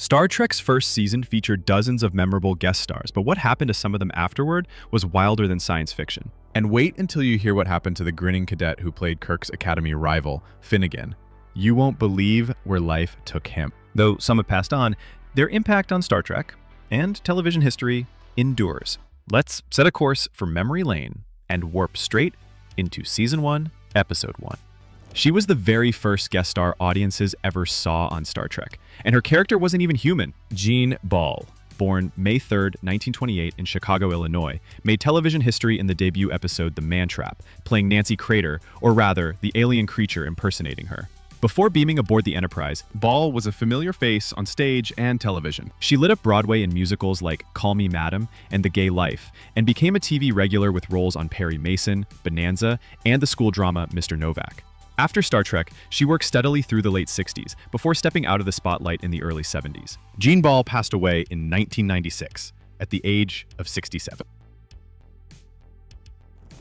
Star Trek's first season featured dozens of memorable guest stars, but what happened to some of them afterward was wilder than science fiction. And wait until you hear what happened to the grinning cadet who played Kirk's Academy rival, Finnegan. You won't believe where life took him. Though some have passed on, their impact on Star Trek and television history endures. Let's set a course for memory lane and warp straight into Season 1, Episode 1. She was the very first guest star audiences ever saw on Star Trek, and her character wasn't even human. Jean Ball, born May 3rd, 1928 in Chicago, Illinois, made television history in the debut episode The Man Trap, playing Nancy Crater, or rather, the alien creature impersonating her. Before beaming aboard the Enterprise, Ball was a familiar face on stage and television. She lit up Broadway in musicals like Call Me Madam and The Gay Life, and became a TV regular with roles on Perry Mason, Bonanza, and the school drama Mr. Novak. After Star Trek, she worked steadily through the late 60s, before stepping out of the spotlight in the early 70s. Jean Ball passed away in 1996, at the age of 67.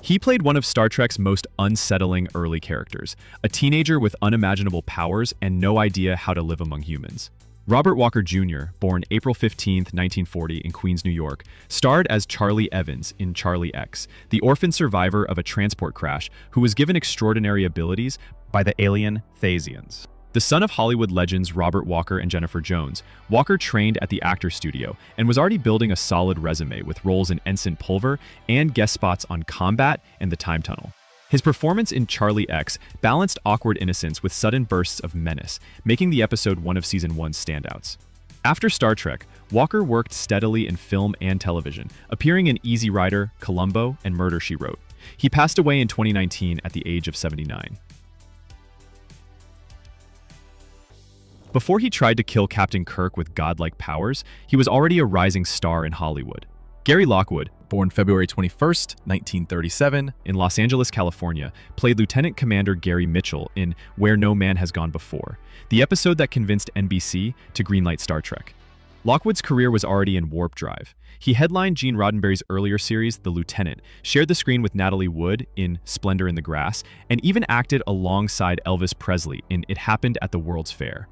He played one of Star Trek's most unsettling early characters, a teenager with unimaginable powers and no idea how to live among humans. Robert Walker Jr., born April 15, 1940 in Queens, New York, starred as Charlie Evans in Charlie X, the orphan survivor of a transport crash who was given extraordinary abilities by the alien Thasians. The son of Hollywood legends Robert Walker and Jennifer Jones, Walker trained at the Actors Studio and was already building a solid resume with roles in Ensign Pulver and guest spots on Combat and The Time Tunnel. His performance in Charlie X balanced awkward innocence with sudden bursts of menace, making the episode one of Season 1's standouts. After Star Trek, Walker worked steadily in film and television, appearing in Easy Rider, Columbo, and Murder, She Wrote. He passed away in 2019 at the age of 79. Before he tried to kill Captain Kirk with godlike powers, he was already a rising star in Hollywood. Gary Lockwood, born February 21, 1937, in Los Angeles, California, played Lieutenant Commander Gary Mitchell in Where No Man Has Gone Before, the episode that convinced NBC to greenlight Star Trek. Lockwood's career was already in warp drive. He headlined Gene Roddenberry's earlier series, The Lieutenant, shared the screen with Natalie Wood in Splendor in the Grass, and even acted alongside Elvis Presley in It Happened at the World's Fair.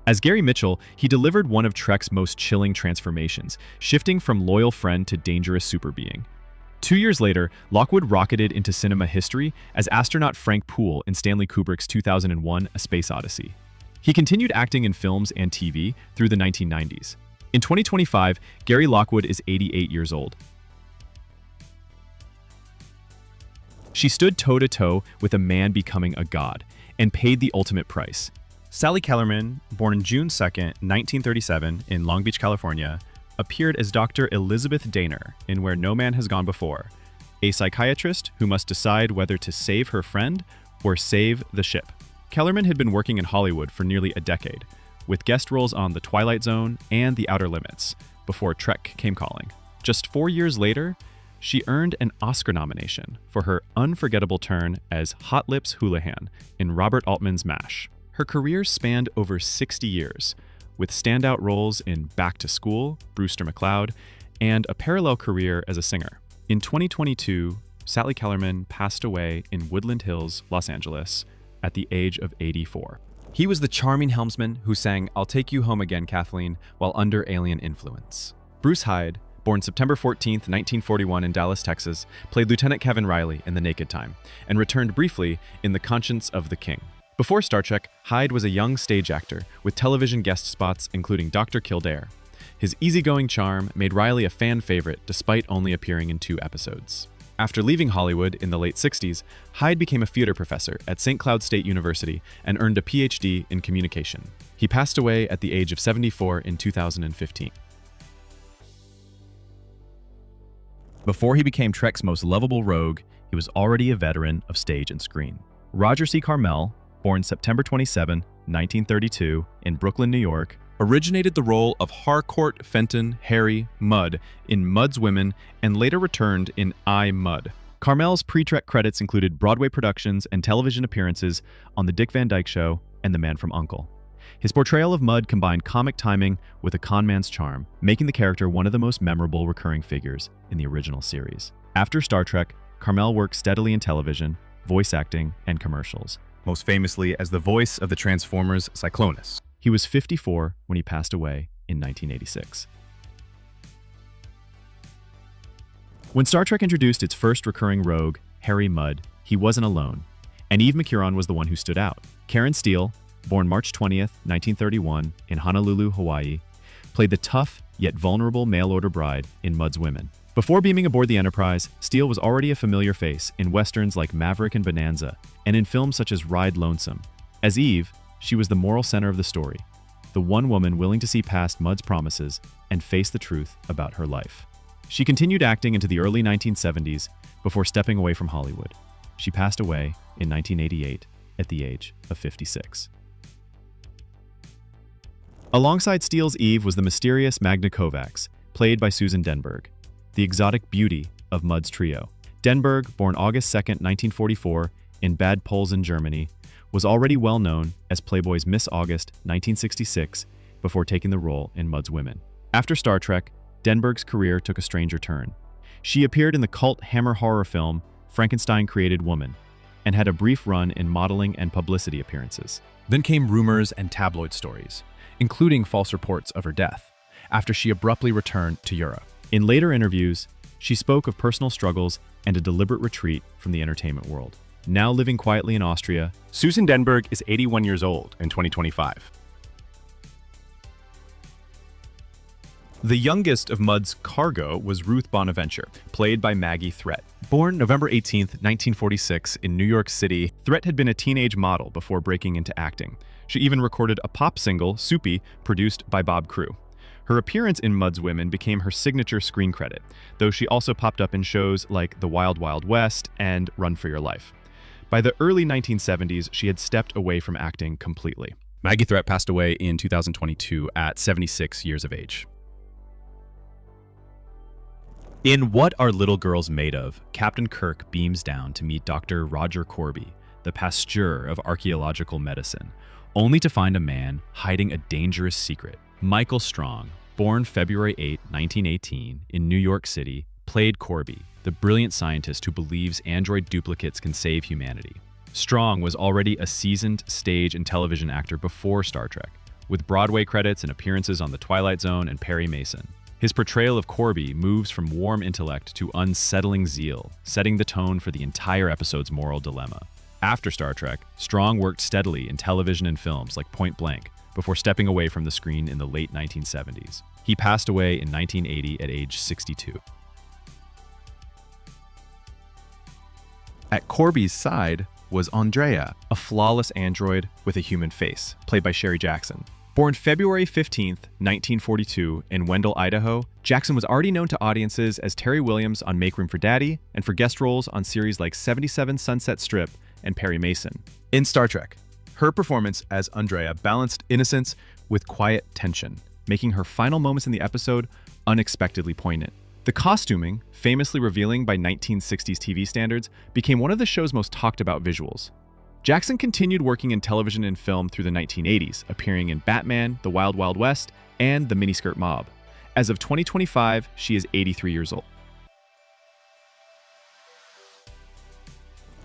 As Gary Mitchell, he delivered one of Trek's most chilling transformations, shifting from loyal friend to dangerous super being. 2 years later, Lockwood rocketed into cinema history as astronaut Frank Poole in Stanley Kubrick's 2001 A Space Odyssey. He continued acting in films and TV through the 1990s. In 2025, Gary Lockwood is 88 years old. She stood toe-to-toe with a man becoming a god, and paid the ultimate price. Sally Kellerman, born June 2, 1937 in Long Beach, California, appeared as Dr. Elizabeth Daner in Where No Man Has Gone Before, a psychiatrist who must decide whether to save her friend or save the ship. Kellerman had been working in Hollywood for nearly a decade, with guest roles on The Twilight Zone and The Outer Limits, before Trek came calling. Just 4 years later, she earned an Oscar nomination for her unforgettable turn as Hot Lips Houlihan in Robert Altman's MASH. Her career spanned over 60 years, with standout roles in Back to School, Brewster McCloud, and a parallel career as a singer. In 2022, Sally Kellerman passed away in Woodland Hills, Los Angeles, at the age of 84. He was the charming helmsman who sang I'll Take You Home Again, Kathleen, while under alien influence. Bruce Hyde, born September 14, 1941 in Dallas, Texas, played Lieutenant Kevin Riley in The Naked Time, and returned briefly in The Conscience of the King. Before Star Trek, Hyde was a young stage actor with television guest spots including Dr. Kildare. His easygoing charm made Riley a fan favorite despite only appearing in 2 episodes. After leaving Hollywood in the late 60s, Hyde became a theater professor at St. Cloud State University and earned a PhD in communication. He passed away at the age of 74 in 2015. Before he became Trek's most lovable rogue, he was already a veteran of stage and screen. Roger C. Carmel, born September 27, 1932, in Brooklyn, New York, originated the role of Harcourt Fenton Harry Mudd in Mudd's Women and later returned in I, Mudd. Carmel's pre-Trek credits included Broadway productions and television appearances on The Dick Van Dyke Show and The Man from U.N.C.L.E. His portrayal of Mudd combined comic timing with a con man's charm, making the character one of the most memorable recurring figures in the original series. After Star Trek, Carmel worked steadily in television, voice acting, and commercials, most famously as the voice of the Transformers Cyclonus. He was 54 when he passed away in 1986. When Star Trek introduced its first recurring rogue, Harry Mudd, he wasn't alone, and Eve McCurron was the one who stood out. Karen Steele, born March 20th, 1931, in Honolulu, Hawaii, played the tough yet vulnerable mail-order bride in Mudd's Women. Before beaming aboard the Enterprise, Steele was already a familiar face in westerns like Maverick and Bonanza, and in films such as Ride Lonesome. As Eve, she was the moral center of the story, the one woman willing to see past Mudd's promises and face the truth about her life. She continued acting into the early 1970s before stepping away from Hollywood. She passed away in 1988 at the age of 56. Alongside Steele's Eve was the mysterious Magna Kovacs, played by Susan Denberg, the exotic beauty of Mudd's trio. Denberg, born August 2, 1944, in Bad Polsen, Germany, was already well known as Playboy's Miss August 1966 before taking the role in Mudd's Women. After Star Trek, Denberg's career took a stranger turn. She appeared in the cult Hammer horror film Frankenstein Created Woman and had a brief run in modeling and publicity appearances. Then came rumors and tabloid stories, including false reports of her death, after she abruptly returned to Europe. In later interviews, she spoke of personal struggles and a deliberate retreat from the entertainment world. Now living quietly in Austria, Susan Denberg is 81 years old in 2025. The youngest of Mudd's cargo was Ruth Bonaventure, played by Maggie Threat. Born November 18, 1946, in New York City, Threat had been a teenage model before breaking into acting. She even recorded a pop single, Soupy, produced by Bob Crew. Her appearance in Mudd's Women became her signature screen credit, though she also popped up in shows like The Wild Wild West and Run for Your Life. By the early 1970s, she had stepped away from acting completely. Maggie Threat passed away in 2022 at 76 years of age. In What Are Little Girls Made Of, Captain Kirk beams down to meet Dr. Roger Corby, the pasteur of archaeological medicine, only to find a man hiding a dangerous secret. Michael Strong, born February 8, 1918, in New York City, played Corby, the brilliant scientist who believes android duplicates can save humanity. Strong was already a seasoned stage and television actor before Star Trek, with Broadway credits and appearances on The Twilight Zone and Perry Mason. His portrayal of Corby moves from warm intellect to unsettling zeal, setting the tone for the entire episode's moral dilemma. After Star Trek, Strong worked steadily in television and films like Point Blank, before stepping away from the screen in the late 1970s. He passed away in 1980 at age 62. At Corby's side was Andrea, a flawless android with a human face, played by Sherry Jackson. Born February 15, 1942, in Wendell, Idaho, Jackson was already known to audiences as Terry Williams on Make Room for Daddy and for guest roles on series like 77 Sunset Strip and Perry Mason. In Star Trek, her performance as Andrea balanced innocence with quiet tension, making her final moments in the episode unexpectedly poignant. The costuming, famously revealing by 1960s TV standards, became one of the show's most talked about visuals. Jackson continued working in television and film through the 1980s, appearing in Batman, The Wild Wild West, and The Miniskirt Mob. As of 2025, she is 83 years old.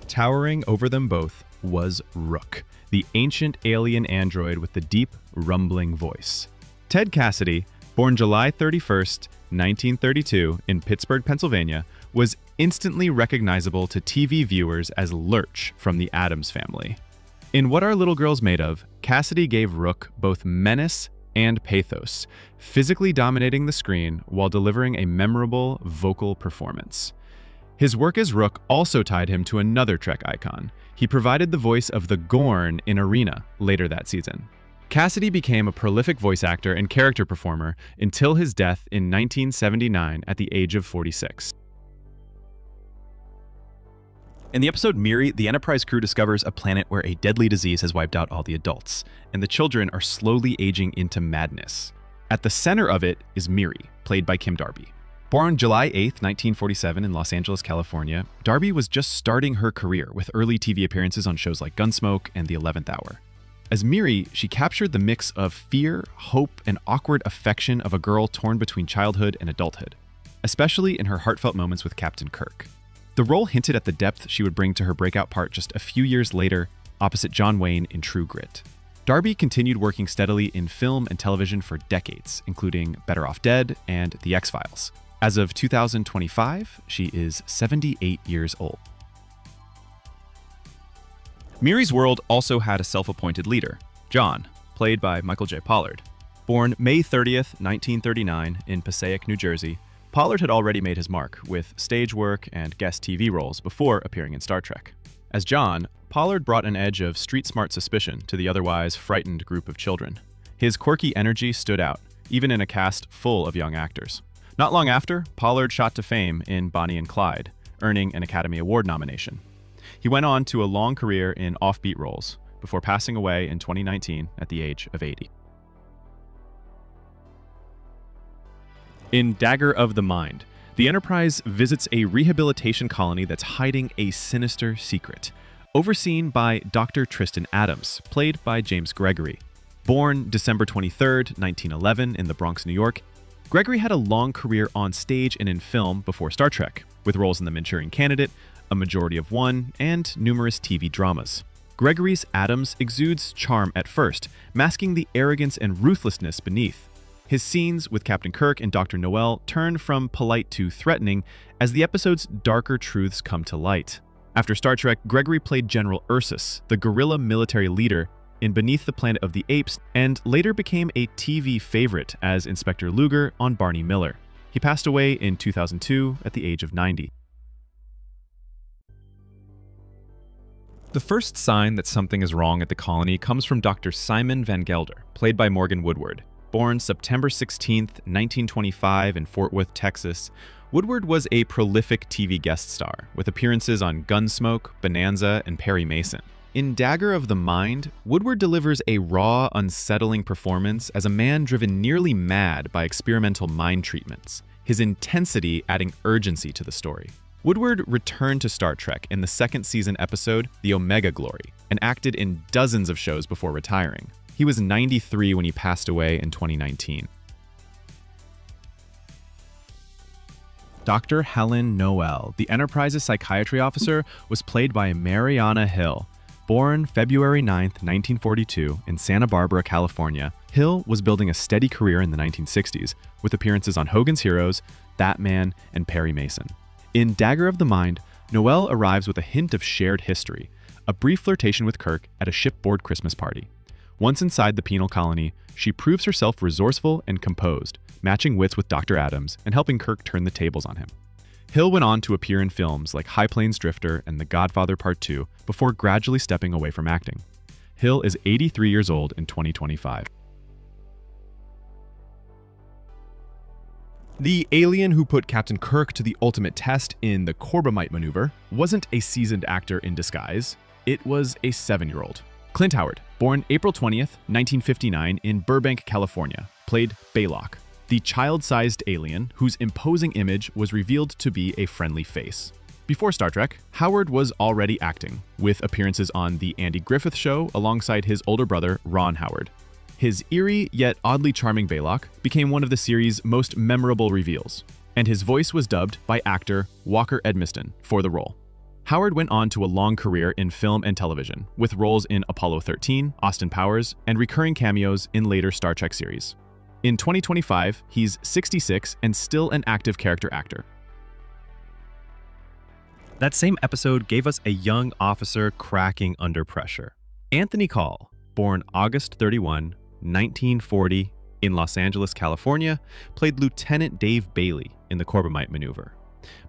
Towering over them both was Rook, the ancient alien android with the deep, rumbling voice. Ted Cassidy, born July 31st, 1932, in Pittsburgh, Pennsylvania, was instantly recognizable to TV viewers as Lurch from the Addams Family. In What Are Little Girls Made Of, Cassidy gave Rook both menace and pathos, physically dominating the screen while delivering a memorable vocal performance. His work as Rook also tied him to another Trek icon. He provided the voice of the Gorn in Arena later that season. Cassidy became a prolific voice actor and character performer until his death in 1979 at the age of 46. In the episode Miri, the Enterprise crew discovers a planet where a deadly disease has wiped out all the adults, and the children are slowly aging into madness. At the center of it is Miri, played by Kim Darby. Born July 8, 1947 in Los Angeles, California, Darby was just starting her career with early TV appearances on shows like Gunsmoke and The 11th Hour. As Miri, she captured the mix of fear, hope, and awkward affection of a girl torn between childhood and adulthood, especially in her heartfelt moments with Captain Kirk. The role hinted at the depth she would bring to her breakout part just a few years later, opposite John Wayne in True Grit. Darby continued working steadily in film and television for decades, including Better Off Dead and The X-Files. As of 2025, she is 78 years old. Miri's World also had a self-appointed leader, John, played by Michael J. Pollard. Born May 30th, 1939 in Passaic, New Jersey, Pollard had already made his mark with stage work and guest TV roles before appearing in Star Trek. As John, Pollard brought an edge of street-smart suspicion to the otherwise frightened group of children. His quirky energy stood out, even in a cast full of young actors. Not long after, Pollard shot to fame in Bonnie and Clyde, earning an Academy Award nomination. He went on to a long career in offbeat roles, before passing away in 2019 at the age of 80. In Dagger of the Mind, the Enterprise visits a rehabilitation colony that's hiding a sinister secret, overseen by Dr. Tristan Adams, played by James Gregory. Born December 23, 1911 in the Bronx, New York, Gregory had a long career on stage and in film before Star Trek, with roles in The Manchurian Candidate, A Majority of One, and numerous TV dramas. Gregory's Adams exudes charm at first, masking the arrogance and ruthlessness beneath. His scenes with Captain Kirk and Dr. Noel turn from polite to threatening as the episode's darker truths come to light. After Star Trek, Gregory played General Ursus, the guerrilla military leader in Beneath the Planet of the Apes, and later became a TV favorite as Inspector Luger on Barney Miller. He passed away in 2002 at the age of 90. The first sign that something is wrong at the colony comes from Dr. Simon Van Gelder, played by Morgan Woodward. Born September 16, 1925 in Fort Worth, Texas, Woodward was a prolific TV guest star, with appearances on Gunsmoke, Bonanza, and Perry Mason. In Dagger of the Mind, Woodward delivers a raw, unsettling performance as a man driven nearly mad by experimental mind treatments, his intensity adding urgency to the story. Woodward returned to Star Trek in the second season episode, The Omega Glory, and acted in dozens of shows before retiring. He was 93 when he passed away in 2019. Dr. Helen Noel, the Enterprise's psychiatry officer, was played by Mariana Hill. Born February 9, 1942 in Santa Barbara, California, Hill was building a steady career in the 1960s, with appearances on Hogan's Heroes, Batman, and Perry Mason. In Dagger of the Mind, Noel arrives with a hint of shared history, a brief flirtation with Kirk at a shipboard Christmas party. Once inside the penal colony, she proves herself resourceful and composed, matching wits with Dr. Adams and helping Kirk turn the tables on him. Hill went on to appear in films like High Plains Drifter and The Godfather Part 2 before gradually stepping away from acting. Hill is 83 years old in 2025. The alien who put Captain Kirk to the ultimate test in the Corbomite maneuver wasn't a seasoned actor in disguise. It was a 7-year-old. Clint Howard, born April 20th, 1959 in Burbank, California, played Baylock, the child-sized alien whose imposing image was revealed to be a friendly face. Before Star Trek, Howard was already acting, with appearances on The Andy Griffith Show alongside his older brother, Ron Howard. His eerie yet oddly charming Baylock became one of the series' most memorable reveals, and his voice was dubbed by actor Walker Edmiston for the role. Howard went on to a long career in film and television, with roles in Apollo 13, Austin Powers, and recurring cameos in later Star Trek series. In 2025, he's 66 and still an active character actor. That same episode gave us a young officer cracking under pressure. Anthony Call, born August 31, 1940, in Los Angeles, California, played Lieutenant Dave Bailey in the Corbomite maneuver.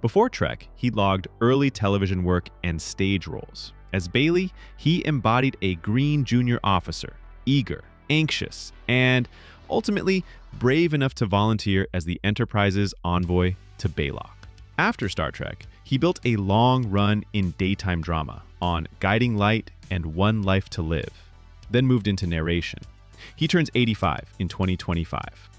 Before Trek, he logged early television work and stage roles. As Bailey, he embodied a green junior officer, eager, anxious, and ultimately brave enough to volunteer as the Enterprise's envoy to Baylock. After Star Trek, he built a long run in daytime drama on Guiding Light and One Life to Live, then moved into narration. He turns 85 in 2025.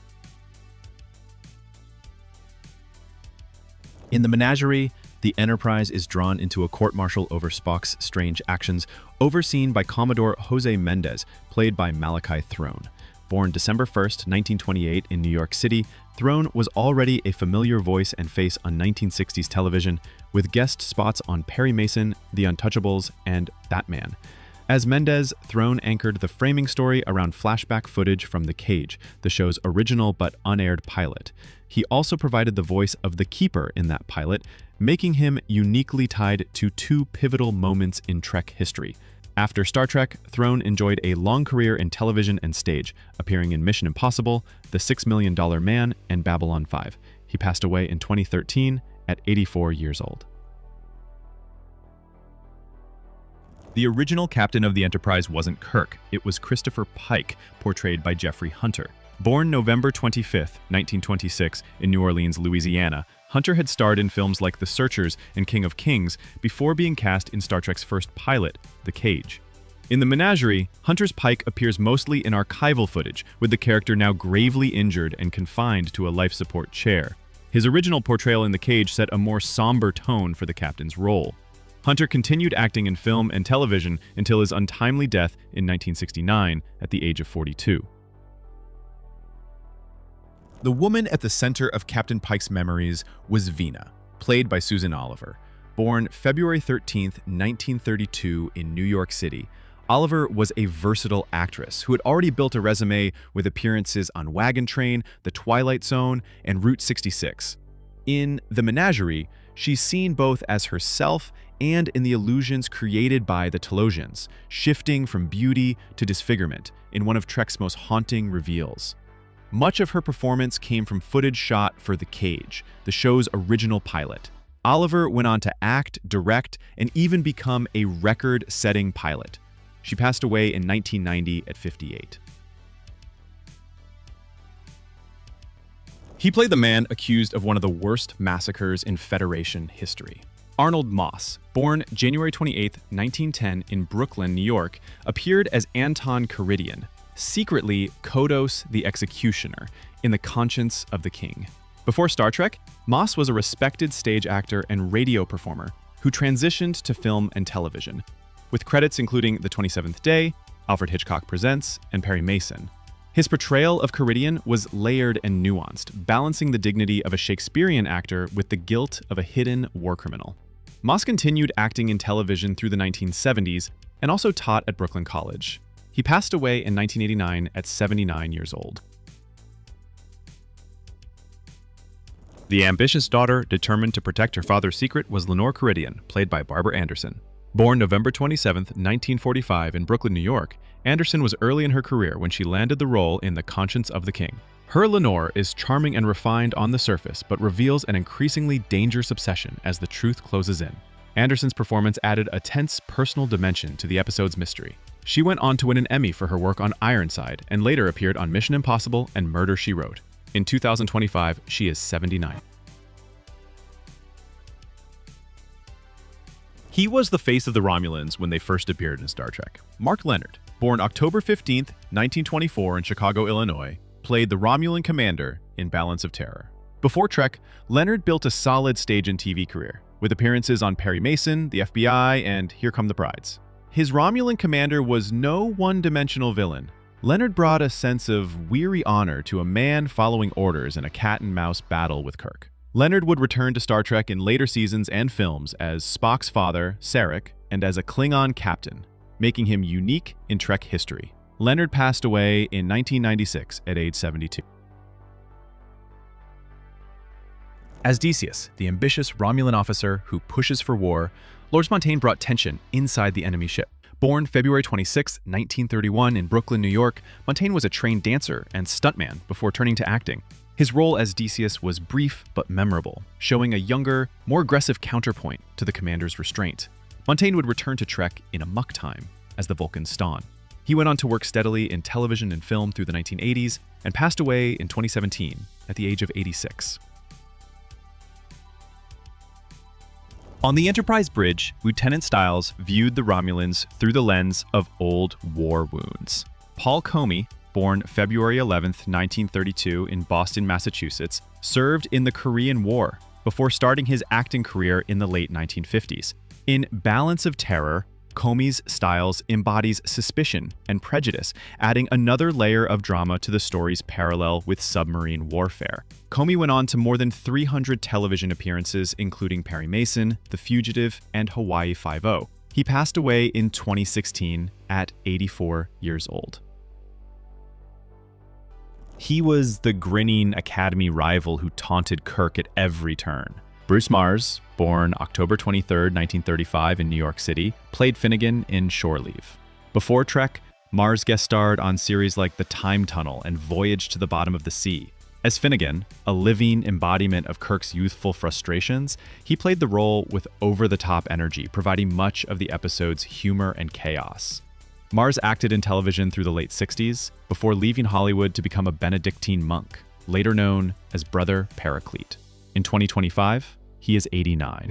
In the Menagerie, the Enterprise is drawn into a court-martial over Spock's strange actions, overseen by Commodore Jose Mendez, played by Malachi Throne. Born December 1st, 1928 in New York City, Throne was already a familiar voice and face on 1960s television, with guest spots on Perry Mason, The Untouchables, and Batman. As Mendez, Throne anchored the framing story around flashback footage from The Cage, the show's original but unaired pilot. He also provided the voice of the Keeper in that pilot, making him uniquely tied to two pivotal moments in Trek history. After Star Trek, Throne enjoyed a long career in television and stage, appearing in Mission Impossible, The $6 Million Man, and Babylon 5. He passed away in 2013 at 84 years old. The original captain of the Enterprise wasn't Kirk, it was Christopher Pike, portrayed by Jeffrey Hunter. Born November 25, 1926, in New Orleans, Louisiana, Hunter had starred in films like The Searchers and King of Kings before being cast in Star Trek's first pilot, The Cage. In The Menagerie, Hunter's Pike appears mostly in archival footage, with the character now gravely injured and confined to a life support chair. His original portrayal in The Cage set a more somber tone for the captain's role. Hunter continued acting in film and television until his untimely death in 1969 at the age of 42. The woman at the center of Captain Pike's memories was Vina, played by Susan Oliver. Born February 13, 1932 in New York City, Oliver was a versatile actress who had already built a resume with appearances on Wagon Train, The Twilight Zone, and Route 66. In The Menagerie, she's seen both as herself and in the illusions created by the Telosians, shifting from beauty to disfigurement in one of Trek's most haunting reveals. Much of her performance came from footage shot for The Cage, the show's original pilot. Oliver went on to act, direct, and even become a record-setting pilot. She passed away in 1990 at 58. He played the man accused of one of the worst massacres in Federation history. Arnold Moss, born January 28, 1910 in Brooklyn, New York, appeared as Anton Caridian, secretly Kodos the Executioner, in The Conscience of the King. Before Star Trek, Moss was a respected stage actor and radio performer who transitioned to film and television, with credits including The 27th Day, Alfred Hitchcock Presents, and Perry Mason. His portrayal of Caridian was layered and nuanced, balancing the dignity of a Shakespearean actor with the guilt of a hidden war criminal. Moss continued acting in television through the 1970s and also taught at Brooklyn College. He passed away in 1989 at 79 years old. The ambitious daughter determined to protect her father's secret was Lenore Caridian, played by Barbara Anderson. Born November 27, 1945 in Brooklyn, New York, Anderson was early in her career when she landed the role in The Conscience of the King. Her Lenore is charming and refined on the surface, but reveals an increasingly dangerous obsession as the truth closes in. Anderson's performance added a tense personal dimension to the episode's mystery. She went on to win an Emmy for her work on Ironside and later appeared on Mission Impossible and Murder, She Wrote. In 2025, she is 79. He was the face of the Romulans when they first appeared in Star Trek. Mark Leonard, born October 15, 1924 in Chicago, Illinois, played the Romulan commander in Balance of Terror. Before Trek, Leonard built a solid stage and TV career, with appearances on Perry Mason, the FBI, and Here Come the Brides. His Romulan commander was no one-dimensional villain. Leonard brought a sense of weary honor to a man following orders in a cat-and-mouse battle with Kirk. Leonard would return to Star Trek in later seasons and films as Spock's father, Sarek, and as a Klingon captain, making him unique in Trek history. Leonard passed away in 1996 at age 72. As Decius, the ambitious Romulan officer who pushes for war, Lord Montaigne brought tension inside the enemy ship. Born February 26, 1931 in Brooklyn, New York, Montaigne was a trained dancer and stuntman before turning to acting. His role as Decius was brief but memorable, showing a younger, more aggressive counterpoint to the commander's restraint. Montaigne would return to Trek in Amok Time as the Vulcan Stonn. He went on to work steadily in television and film through the 1980s and passed away in 2017 at the age of 86. On the Enterprise bridge, Lieutenant Stiles viewed the Romulans through the lens of old war wounds. Paul Comey, born February 11, 1932 in Boston, Massachusetts, served in the Korean War before starting his acting career in the late 1950s. In Balance of Terror, Comey's Stiles embodies suspicion and prejudice, adding another layer of drama to the story's parallel with submarine warfare. Comey went on to more than 300 television appearances, including Perry Mason, The Fugitive, and Hawaii Five-0. He passed away in 2016 at 84 years old. He was the grinning Academy rival who taunted Kirk at every turn. Bruce Mars, born October 23, 1935 in New York City, played Finnegan in Shore Leave. Before Trek, Mars guest starred on series like The Time Tunnel and Voyage to the Bottom of the Sea. As Finnegan, a living embodiment of Kirk's youthful frustrations, he played the role with over-the-top energy, providing much of the episode's humor and chaos. Mars acted in television through the late 60s, before leaving Hollywood to become a Benedictine monk, later known as Brother Paraclete. In 2025, he is 89.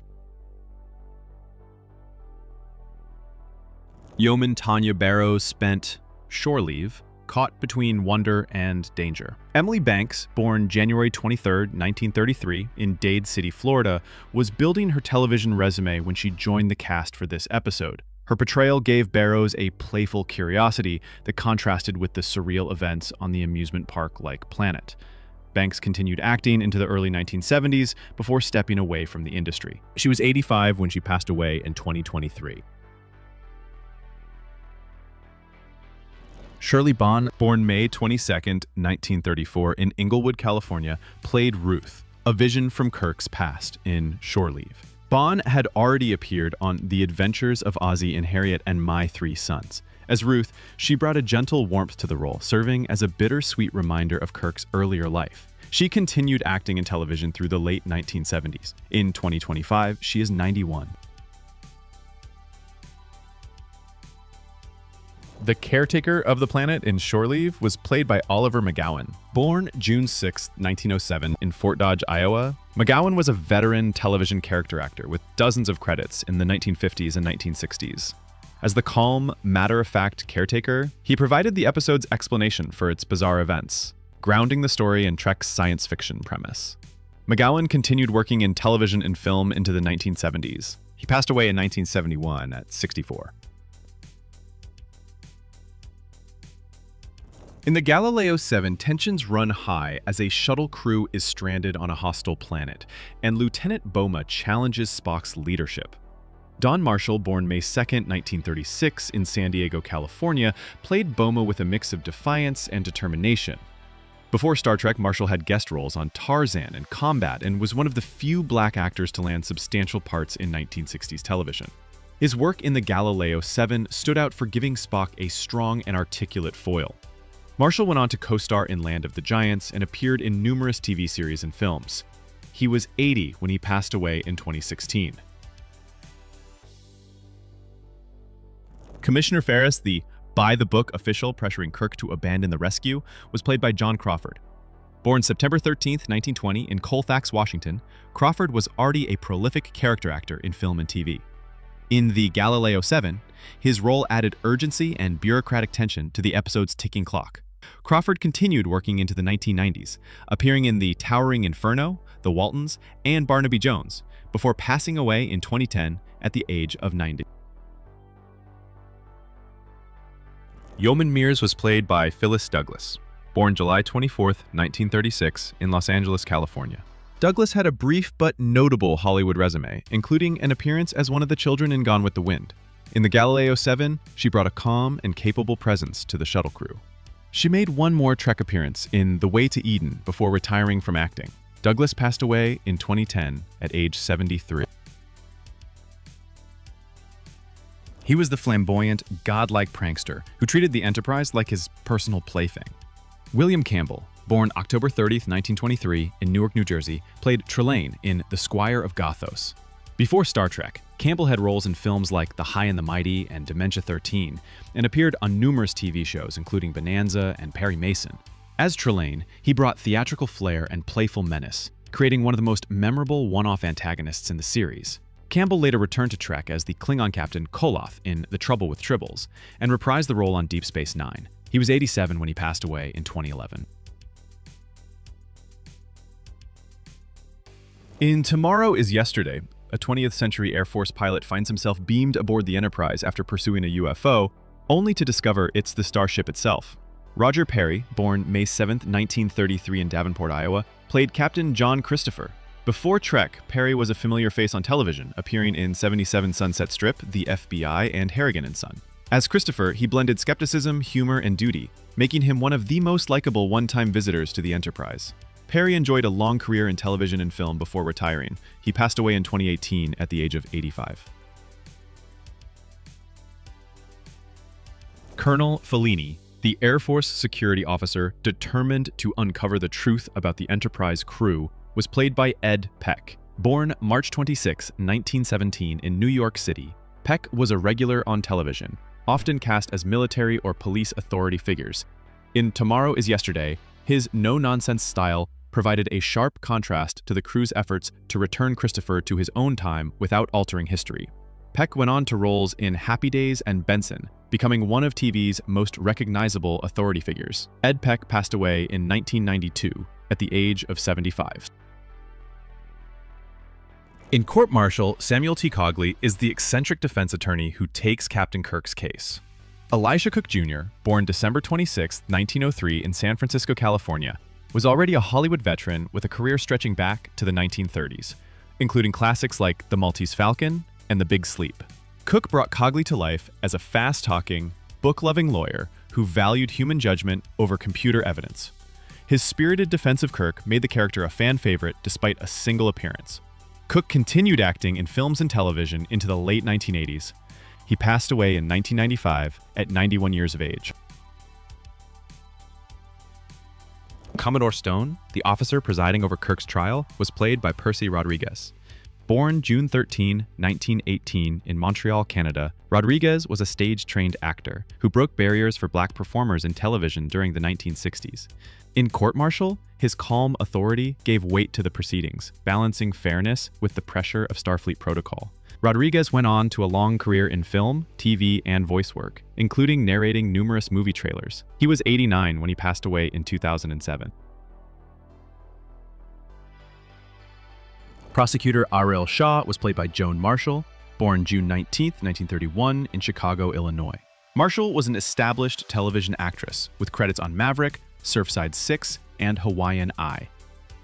Yeoman Tanya Barrows spent shore leave, caught between wonder and danger. Emily Banks, born January 23, 1933, in Dade City, Florida, was building her television resume when she joined the cast for this episode. Her portrayal gave Barrows a playful curiosity that contrasted with the surreal events on the amusement park-like planet. Banks continued acting into the early 1970s before stepping away from the industry. She was 85 when she passed away in 2023. Shirley Bond, born May 22, 1934 in Inglewood, California, played Ruth, a vision from Kirk's past in Shore Leave. Bond had already appeared on The Adventures of Ozzie and Harriet and My Three Sons. As Ruth, she brought a gentle warmth to the role, serving as a bittersweet reminder of Kirk's earlier life. She continued acting in television through the late 1970s. In 2025, she is 91. The caretaker of the planet in Shore Leave was played by Oliver McGowan. Born June 6, 1907 in Fort Dodge, Iowa, McGowan was a veteran television character actor with dozens of credits in the 1950s and 1960s. As the calm, matter-of-fact caretaker, he provided the episode's explanation for its bizarre events, grounding the story in Trek's science fiction premise. McGowan continued working in television and film into the 1970s. He passed away in 1971 at 64. In the Galileo 7, tensions run high as a shuttle crew is stranded on a hostile planet, and Lieutenant Boma challenges Spock's leadership. Don Marshall, born May 2, 1936 in San Diego, California, played Boma with a mix of defiance and determination. Before Star Trek, Marshall had guest roles on Tarzan and Combat and was one of the few black actors to land substantial parts in 1960s television. His work in the Galileo 7 stood out for giving Spock a strong and articulate foil. Marshall went on to co-star in Land of the Giants and appeared in numerous TV series and films. He was 80 when he passed away in 2016. Commissioner Ferris, the by-the-book official pressuring Kirk to abandon the rescue, was played by John Crawford. Born September 13, 1920 in Colfax, Washington, Crawford was already a prolific character actor in film and TV. In the Galileo 7, his role added urgency and bureaucratic tension to the episode's ticking clock. Crawford continued working into the 1990s, appearing in The Towering Inferno, The Waltons, and Barnaby Jones, before passing away in 2010 at the age of 90. Yeoman Mears was played by Phyllis Douglas. Born July 24, 1936 in Los Angeles, California. Douglas had a brief but notable Hollywood resume, including an appearance as one of the children in Gone with the Wind. In the Galileo 7, she brought a calm and capable presence to the shuttle crew. She made one more Trek appearance in The Way to Eden before retiring from acting. Douglas passed away in 2010 at age 73. He was the flamboyant, godlike prankster who treated the Enterprise like his personal plaything. William Campbell, born October 30, 1923 in Newark, New Jersey, played Trelane in The Squire of Gothos. Before Star Trek, Campbell had roles in films like The High and the Mighty and Dementia 13, and appeared on numerous TV shows including Bonanza and Perry Mason. As Trelane, he brought theatrical flair and playful menace, creating one of the most memorable one-off antagonists in the series. Campbell later returned to Trek as the Klingon captain Koloth in The Trouble with Tribbles, and reprised the role on Deep Space Nine. He was 87 when he passed away in 2011. In Tomorrow is Yesterday, a 20th century Air Force pilot finds himself beamed aboard the Enterprise after pursuing a UFO, only to discover it's the starship itself. Roger Perry, born May 7, 1933 in Davenport, Iowa, played Captain John Christopher. Before Trek, Perry was a familiar face on television, appearing in 77 Sunset Strip, The FBI, and Harrigan & Son. As Christopher, he blended skepticism, humor, and duty, making him one of the most likable one-time visitors to the Enterprise. Perry enjoyed a long career in television and film before retiring. He passed away in 2018 at the age of 85. Colonel Fellini, the Air Force security officer determined to uncover the truth about the Enterprise crew, was played by Ed Peck. Born March 26, 1917 in New York City, Peck was a regular on television, often cast as military or police authority figures. In Tomorrow is Yesterday, his no-nonsense style provided a sharp contrast to the crew's efforts to return Christopher to his own time without altering history. Peck went on to roles in Happy Days and Benson, becoming one of TV's most recognizable authority figures. Ed Peck passed away in 1992 at the age of 75. In Court Martial, Samuel T. Cogley is the eccentric defense attorney who takes Captain Kirk's case. Elisha Cook Jr., born December 26, 1903 in San Francisco, California, was already a Hollywood veteran with a career stretching back to the 1930s, including classics like The Maltese Falcon and The Big Sleep. Cook brought Cogley to life as a fast-talking, book-loving lawyer who valued human judgment over computer evidence. His spirited defense of Kirk made the character a fan favorite despite a single appearance. Cook continued acting in films and television into the late 1980s. He passed away in 1995 at 91 years of age. Commodore Stone, the officer presiding over Kirk's trial, was played by Percy Rodriguez. Born June 13, 1918 in Montreal, Canada, Rodriguez was a stage-trained actor who broke barriers for black performers in television during the 1960s. In Court Martial, his calm authority gave weight to the proceedings, balancing fairness with the pressure of Starfleet protocol. Rodriguez went on to a long career in film, TV, and voice work, including narrating numerous movie trailers. He was 89 when he passed away in 2007. Prosecutor Ariel Shaw was played by Joan Marshall, born June 19, 1931 in Chicago, Illinois. Marshall was an established television actress with credits on Maverick, Surfside 6, and Hawaiian Eye.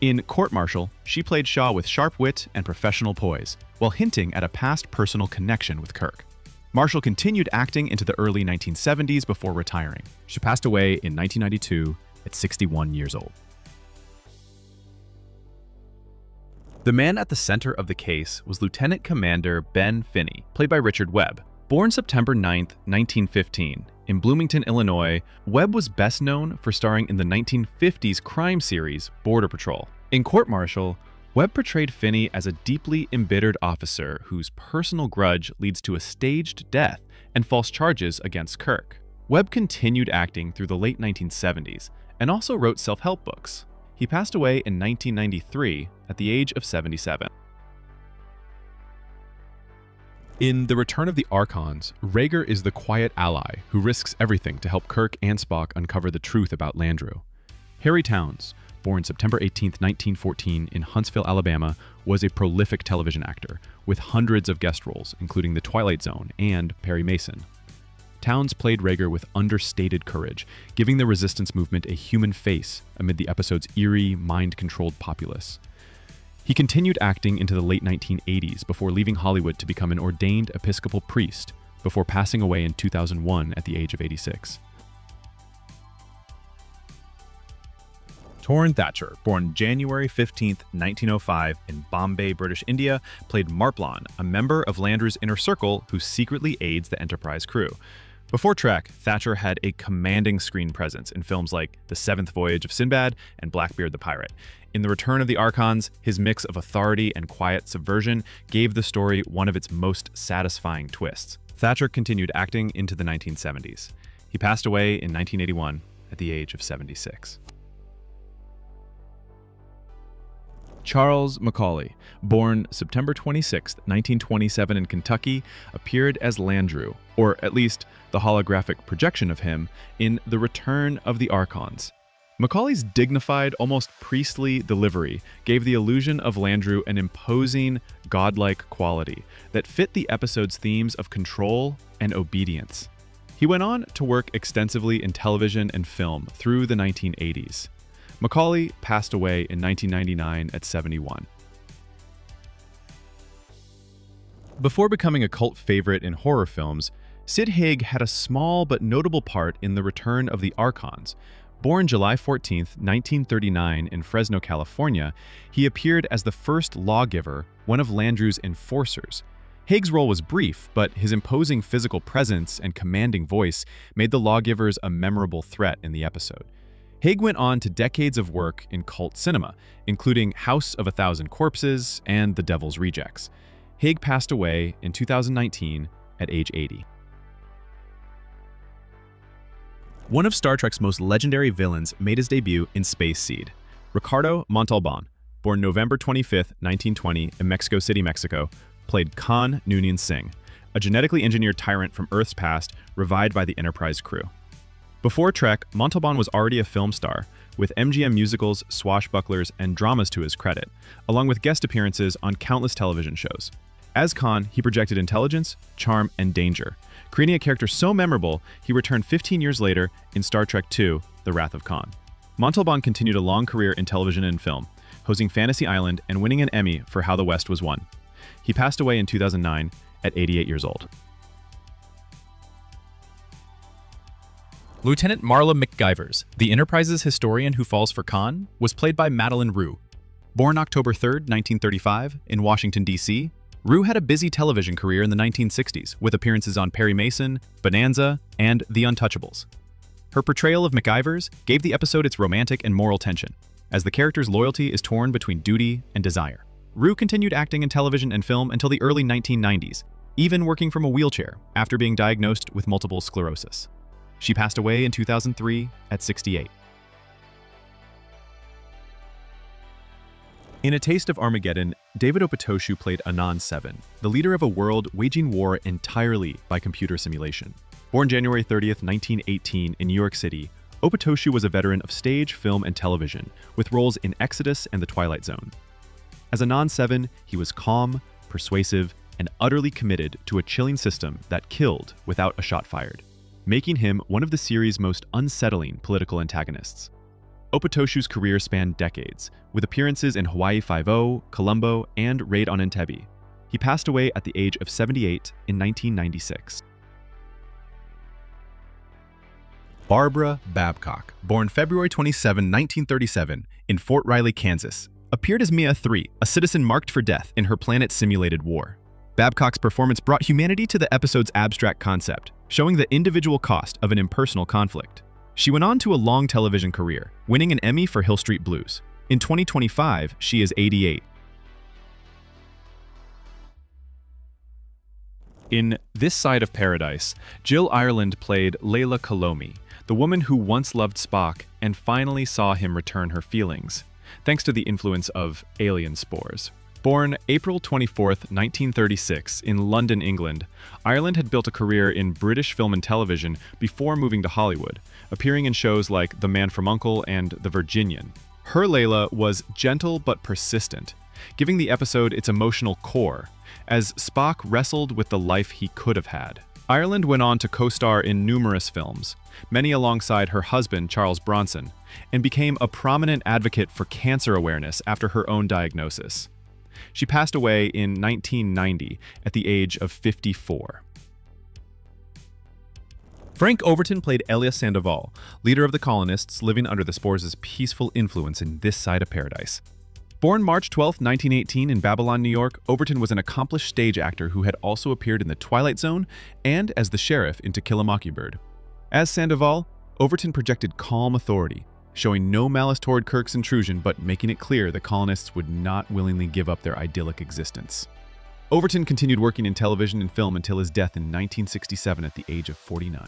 In Court Martial, she played Shaw with sharp wit and professional poise, while hinting at a past personal connection with Kirk. Marshall continued acting into the early 1970s before retiring. She passed away in 1992 at 61 years old. The man at the center of the case was Lieutenant Commander Ben Finney, played by Richard Webb. Born September 9, 1915, in Bloomington, Illinois, Webb was best known for starring in the 1950s crime series Border Patrol. In Court Martial, Webb portrayed Finney as a deeply embittered officer whose personal grudge leads to a staged death and false charges against Kirk. Webb continued acting through the late 1970s and also wrote self-help books. He passed away in 1993 at the age of 77. In The Return of the Archons, Rager is the quiet ally who risks everything to help Kirk and Spock uncover the truth about Landru. Harry Towns, born September 18, 1914 in Huntsville, Alabama, was a prolific television actor with hundreds of guest roles, including The Twilight Zone and Perry Mason. Towns played Rager with understated courage, giving the resistance movement a human face amid the episode's eerie, mind-controlled populace. He continued acting into the late 1980s before leaving Hollywood to become an ordained Episcopal priest, before passing away in 2001 at the age of 86. Torrin Thatcher, born January 15, 1905 in Bombay, British India, played Marplon, a member of Landru's inner circle who secretly aids the Enterprise crew. Before Trek, Thatcher had a commanding screen presence in films like The Seventh Voyage of Sinbad and Blackbeard the Pirate. In The Return of the Archons, his mix of authority and quiet subversion gave the story one of its most satisfying twists. Thatcher continued acting into the 1970s. He passed away in 1981 at the age of 76. Charles Macaulay, born September 26, 1927 in Kentucky, appeared as Landru, or at least the holographic projection of him, in The Return of the Archons. Macaulay's dignified, almost priestly delivery gave the illusion of Landru an imposing, godlike quality that fit the episode's themes of control and obedience. He went on to work extensively in television and film through the 1980s. Macaulay passed away in 1999 at 71. Before becoming a cult favorite in horror films, Sid Haig had a small but notable part in The Return of the Archons. Born July 14, 1939 in Fresno, California, he appeared as the first lawgiver, one of Landru's enforcers. Haig's role was brief, but his imposing physical presence and commanding voice made the lawgivers a memorable threat in the episode. Haig went on to decades of work in cult cinema, including House of a Thousand Corpses and The Devil's Rejects. Haig passed away in 2019 at age 80. One of Star Trek's most legendary villains made his debut in Space Seed. Ricardo Montalban, born November 25, 1920 in Mexico City, Mexico, played Khan Noonien Singh, a genetically engineered tyrant from Earth's past revived by the Enterprise crew. Before Trek, Montalban was already a film star, with MGM musicals, swashbucklers, and dramas to his credit, along with guest appearances on countless television shows. As Khan, he projected intelligence, charm, and danger, creating a character so memorable he returned 15 years later in Star Trek II: The Wrath of Khan. Montalban continued a long career in television and film, hosting Fantasy Island and winning an Emmy for How the West Was Won. He passed away in 2009 at 88 years old. Lieutenant Marla McGivers, the Enterprise's historian who falls for Khan, was played by Madeline Rue. Born October 3, 1935, in Washington, D.C., Rue had a busy television career in the 1960s, with appearances on Perry Mason, Bonanza, and The Untouchables. Her portrayal of McGivers gave the episode its romantic and moral tension, as the character's loyalty is torn between duty and desire. Rue continued acting in television and film until the early 1990s, even working from a wheelchair after being diagnosed with multiple sclerosis. She passed away in 2003 at 68. In A Taste of Armageddon, David Opatoshu played Anan 7, the leader of a world waging war entirely by computer simulation. Born January 30, 1918 in New York City, Opatoshu was a veteran of stage, film, and television, with roles in Exodus and The Twilight Zone. As Anan 7, he was calm, persuasive, and utterly committed to a chilling system that killed without a shot fired, making him one of the series' most unsettling political antagonists. Opatoshu's career spanned decades, with appearances in Hawaii Five-0, Columbo, and Raid on Entebbe. He passed away at the age of 78 in 1996. Barbara Babcock, born February 27, 1937, in Fort Riley, Kansas, appeared as Mia 3, a citizen marked for death in her planet-simulated war. Babcock's performance brought humanity to the episode's abstract concept, showing the individual cost of an impersonal conflict. She went on to a long television career, winning an Emmy for Hill Street Blues. In 2025, she is 88. In This Side of Paradise, Jill Ireland played Layla Kalomi, the woman who once loved Spock and finally saw him return her feelings, thanks to the influence of alien spores. Born April 24, 1936, in London, England, Ireland had built a career in British film and television before moving to Hollywood, appearing in shows like The Man from U.N.C.L.E. and The Virginian. Her Layla was gentle but persistent, giving the episode its emotional core, as Spock wrestled with the life he could have had. Ireland went on to co-star in numerous films, many alongside her husband, Charles Bronson, and became a prominent advocate for cancer awareness after her own diagnosis. She passed away in 1990 at the age of 54. Frank Overton played Elias Sandoval, leader of the colonists living under the spores' peaceful influence in This Side of Paradise. Born March 12, 1918 in Babylon, New York, Overton was an accomplished stage actor who had also appeared in The Twilight Zone and as the sheriff in To Kill a Mockingbird. As Sandoval, Overton projected calm authority, showing no malice toward Kirk's intrusion but making it clear the colonists would not willingly give up their idyllic existence. Overton continued working in television and film until his death in 1967 at the age of 49.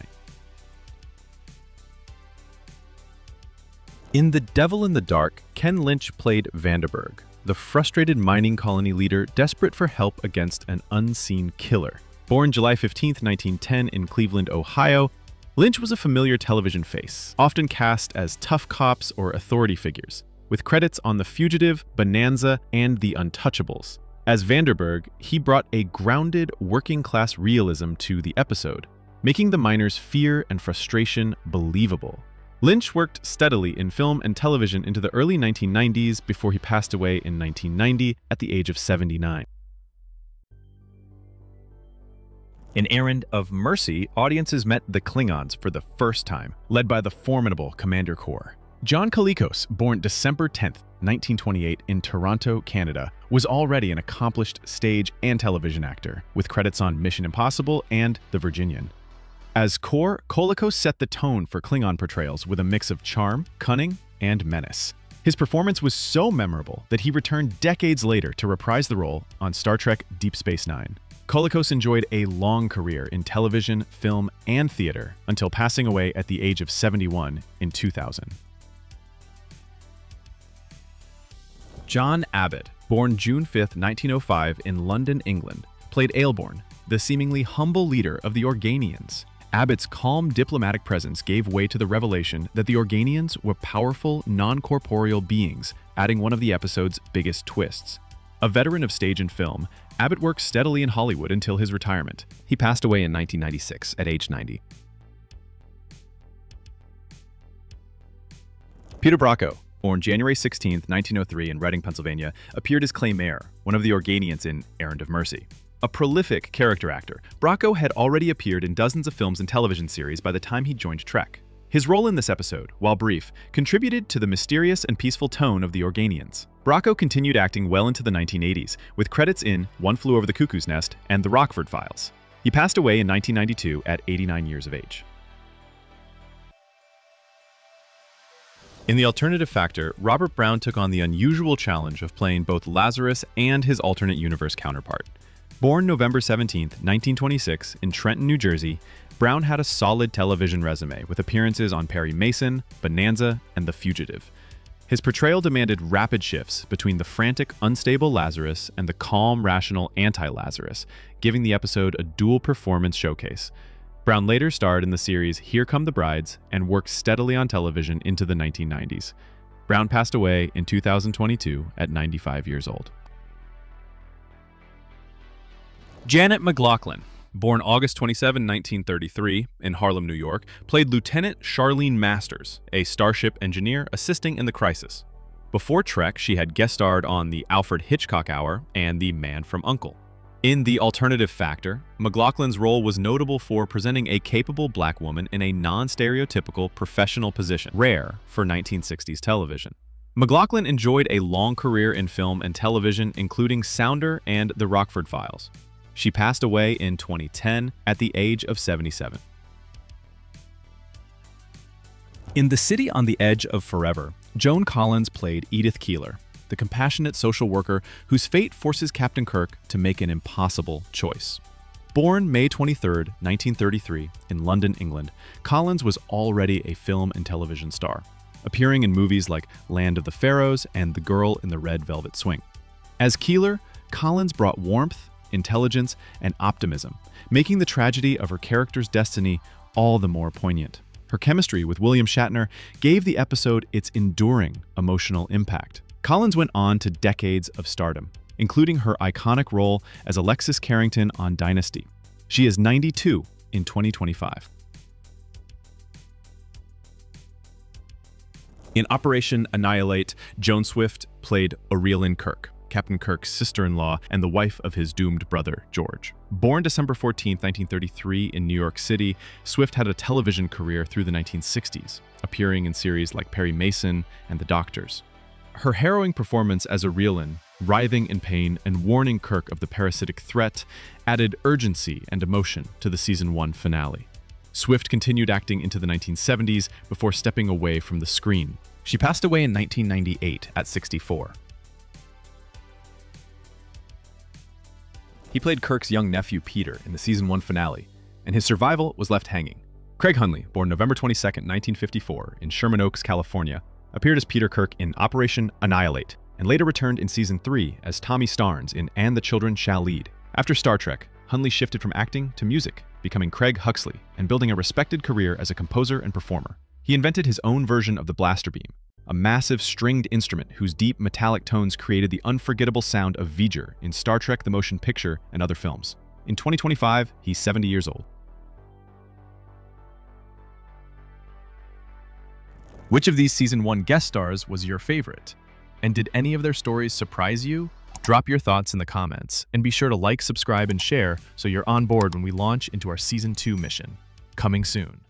In The Devil in the Dark, Ken Lynch played Vanderberg, the frustrated mining colony leader desperate for help against an unseen killer. Born July 15, 1910 in Cleveland, Ohio, Lynch was a familiar television face, often cast as tough cops or authority figures, with credits on The Fugitive, Bonanza, and The Untouchables. As Vanderberg, he brought a grounded, working-class realism to the episode, making the miners' fear and frustration believable. Lynch worked steadily in film and television into the early 1990s before he passed away in 1990 at the age of 79. In Errand of Mercy, audiences met the Klingons for the first time, led by the formidable Commander Kor. John Colicos, born December 10, 1928 in Toronto, Canada, was already an accomplished stage and television actor, with credits on Mission Impossible and The Virginian. As Kor, Colicos set the tone for Klingon portrayals with a mix of charm, cunning, and menace. His performance was so memorable that he returned decades later to reprise the role on Star Trek Deep Space Nine. Colicos enjoyed a long career in television, film, and theater until passing away at the age of 71 in 2000. John Abbott, born June 5, 1905 in London, England, played Aelborn, the seemingly humble leader of the Organians. Abbott's calm diplomatic presence gave way to the revelation that the Organians were powerful, non-corporeal beings, adding one of the episode's biggest twists. A veteran of stage and film, Abbott worked steadily in Hollywood until his retirement. He passed away in 1996 at age 90. Peter Bracco, born January 16, 1903 in Reading, Pennsylvania, appeared as Glamour, one of the Organians in Errand of Mercy. A prolific character actor, Bracco had already appeared in dozens of films and television series by the time he joined Trek. His role in this episode, while brief, contributed to the mysterious and peaceful tone of the Organians. Bracco continued acting well into the 1980s, with credits in One Flew Over the Cuckoo's Nest and The Rockford Files. He passed away in 1992 at 89 years of age. In the alternative factor, Robert Brown took on the unusual challenge of playing both Lazarus and his alternate universe counterpart. Born November 17, 1926, in Trenton, New Jersey, Brown had a solid television resume with appearances on Perry Mason, Bonanza, and The Fugitive. His portrayal demanded rapid shifts between the frantic, unstable Lazarus and the calm, rational anti-Lazarus, giving the episode a dual performance showcase. Brown later starred in the series Here Come the Brides and worked steadily on television into the 1990s. Brown passed away in 2022 at 95 years old. Janet McLaughlin, born August 27, 1933, in Harlem, New York, played Lieutenant Charlene Masters, a starship engineer assisting in the crisis. Before Trek, she had guest starred on The Alfred Hitchcock Hour and The Man from U.N.C.L.E. In The Alternative Factor, McLaughlin's role was notable for presenting a capable black woman in a non-stereotypical professional position, rare for 1960s television. McLaughlin enjoyed a long career in film and television, including Sounder and The Rockford Files. She passed away in 2010 at the age of 77. In The City on the Edge of Forever, Joan Collins played Edith Keeler, the compassionate social worker whose fate forces Captain Kirk to make an impossible choice. Born May 23, 1933, in London, England, Collins was already a film and television star, appearing in movies like Land of the Pharaohs and The Girl in the Red Velvet Swing. As Keeler, Collins brought warmth, intelligence, and optimism, making the tragedy of her character's destiny all the more poignant. Her chemistry with William Shatner gave the episode its enduring emotional impact. Collins went on to decades of stardom, including her iconic role as Alexis Carrington on Dynasty. She is 92 in 2025. In Operation Annihilate, Joan Swift played Aurelin Kirk, Captain Kirk's sister-in-law and the wife of his doomed brother, George. Born December 14, 1933 in New York City, Swift had a television career through the 1960s, appearing in series like Perry Mason and The Doctors. Her harrowing performance as Aurelin, writhing in pain and warning Kirk of the parasitic threat, added urgency and emotion to the season 1 finale. Swift continued acting into the 1970s before stepping away from the screen. She passed away in 1998 at 64. He played Kirk's young nephew Peter in the season 1 finale, and his survival was left hanging. Craig Hunley, born November 22, 1954, in Sherman Oaks, California, appeared as Peter Kirk in Operation Annihilate, and later returned in season 3 as Tommy Starnes in And the Children Shall Lead. After Star Trek, Hunley shifted from acting to music, becoming Craig Huxley and building a respected career as a composer and performer. He invented his own version of the blaster beam, a massive stringed instrument whose deep metallic tones created the unforgettable sound of V'ger in Star Trek: The Motion Picture and other films. In 2025, he's 70 years old. Which of these season 1 guest stars was your favorite? And did any of their stories surprise you Drop your thoughts in the comments, and be sure to like, subscribe, and share so you're on board when we launch into our Season 2 mission. Coming soon.